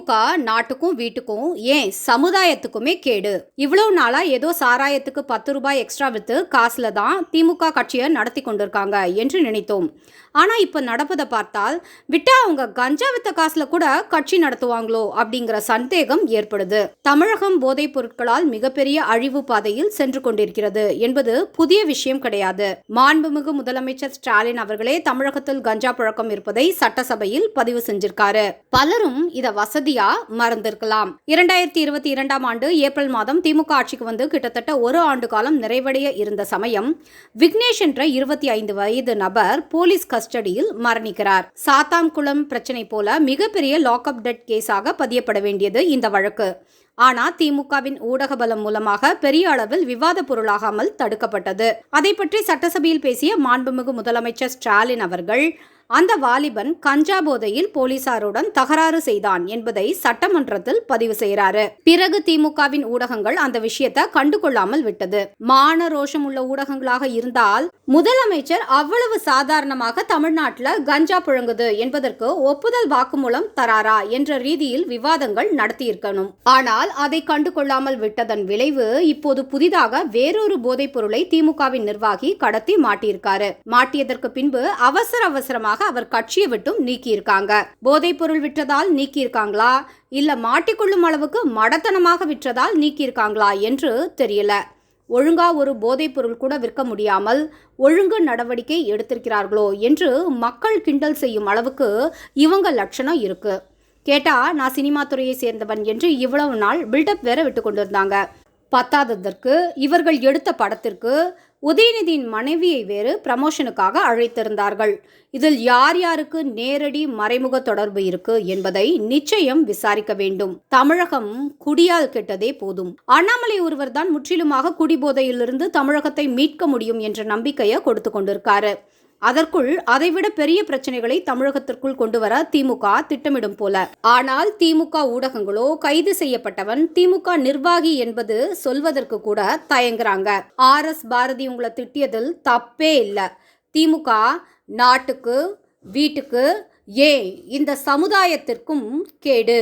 திமுக நாட்டுக்கும் வீட்டுக்கும் ஏன் சமுதாயத்துக்குமே கேடு. இவ்வளவு நாளா ஏதோ சாராயத்துக்கு 10 ரூபாய் எக்ஸ்ட்ரா வித்து காசுல தான் திமுக கட்சியை நடத்தி கொண்டிருக்காங்க என்று நினைத்தோம். ஆனா இப்ப நடப்பதை பார்த்தால் விட்டா அவங்க கஞ்சா வித்த காசுல கூட கட்சி நடத்துவாங்களோ அப்படிங்கிற சந்தேகம் ஏற்படுது. தமிழகம் போதைப் பொருட்களால் மிகப்பெரிய அழிவு பாதையில் சென்று கொண்டிருக்கிறது என்பது புதிய விஷயம் கிடையாது. மாண்புமிகு முதலமைச்சர் ஸ்டாலின் அவர்களே தமிழகத்தில் கஞ்சா புழக்கம் இருப்பதை சட்டசபையில் பதிவு செஞ்சிருக்காரு. பலரும் இத வசதியா மறந்திருக்கலாம். 2022 ஆண்டு ஏப்ரல் மாதம் திமுக ஆட்சிக்கு வந்து கிட்டத்தட்ட ஒரு ஆண்டு காலம் நிறைவடைய இருந்த சமயம் விக்னேஷ் என்ற 25 வயது நபர் போலீஸ் கஸ்டடியில் மரணிக்கிறார். சாத்தான்குளம் பிரச்சனை போல மிகப்பெரிய லாக்அப் டெட் கேஸாக பதியப்பட வேண்டியது இந்த வழக்கு. ஆனா திமுகவின் ஊடக பலம் மூலமாக பெரிய அளவில் விவாத பொருளாகாமல் தடுக்கப்பட்டது. அதை பற்றி சட்டசபையில் பேசிய மாண்புமிகு முதலமைச்சர் ஸ்டாலின் அவர்கள் அந்த வாலிபன் கஞ்சா போதையில் போலீசாருடன் தகராறு செய்தான் என்பதை சட்டமன்றத்தில் பதிவு செய்கிறாரு. பிறகு திமுகவின் ஊடகங்கள் அந்த விஷயத்தை கண்டுகொள்ளாமல் விட்டது. மான ரோஷம் உள்ள ஊடகங்களாக இருந்தால் முதலமைச்சர் அவ்வளவு சாதாரணமாக தமிழ்நாட்டில் கஞ்சா புழங்குது என்பதற்கு ஒப்புதல் வாக்குமூலம் தராரா என்ற ரீதியில் விவாதங்கள் நடத்தியிருக்கணும். ஆனால் அதை கண்டுகொள்ளாமல் விட்டதன் விளைவு இப்போது புதிதாக வேறொரு போதைப் பொருளை திமுகவின் நிர்வாகி கடத்தி மாட்டியிருக்காரு. மாட்டியதற்கு பின்பு அவசரமாக அவர் கட்சியை விட்டும் நீக்கியிருக்காங்க. போதைப் பொருள் விற்றதால் நீக்கியிருக்காங்களா இல்ல மாட்டிக்கொள்ளும் அளவுக்கு மடத்தனமாக விற்றதால் நீக்கியிருக்காங்களா என்று தெரியல. ஒழுங்கா ஒரு போதைப் பொருள் கூட விற்க முடியாமல் ஒழுங்கு நடவடிக்கை எடுத்திருக்கிறார்களோ என்று மக்கள் கிண்டல் செய்யும் அளவுக்கு இவங்க லட்சணம் இருக்கு. கேட்டா நான் சினிமா துறையை சேர்ந்தவன் என்று இவ்வளவு நாள் பில்டப் வேற விட்டு கொண்டிருந்தாங்க. பத்தாததற்கு இவர்கள் எடுத்த படத்திற்கு உதயநிதியின் மனைவியை வேறு ப்ரமோஷனுக்காக அழைத்திருந்தார்கள். இதில் யார் யாருக்கு நேரடி மறைமுக தொடர்பு இருக்கு என்பதை நிச்சயம் விசாரிக்க வேண்டும். தமிழகம் குடியால் கெட்டதே போதும். அண்ணாமலை ஒருவர் தான் முற்றிலுமாக குடிபோதையிலிருந்து தமிழகத்தை மீட்க முடியும் என்ற நம்பிக்கையை கொடுத்து கொண்டிருக்காரு. அதற்குள் அதைவிட பெரிய பிரச்சனைகளை தமிழகத்திற்குள் கொண்டு வர திமுக திட்டமிடும் போல. ஆனால் திமுக ஊடகங்களோ கைது செய்யப்பட்டவன் திமுக நிர்வாகி என்பது சொல்வதற்கு கூட தயங்குறாங்க. RS பாரதி உங்களை திட்டியதில் தப்பே இல்லை. திமுக நாட்டுக்கு வீட்டுக்கு ஏன் இந்த சமுதாயத்திற்கும் கேடு.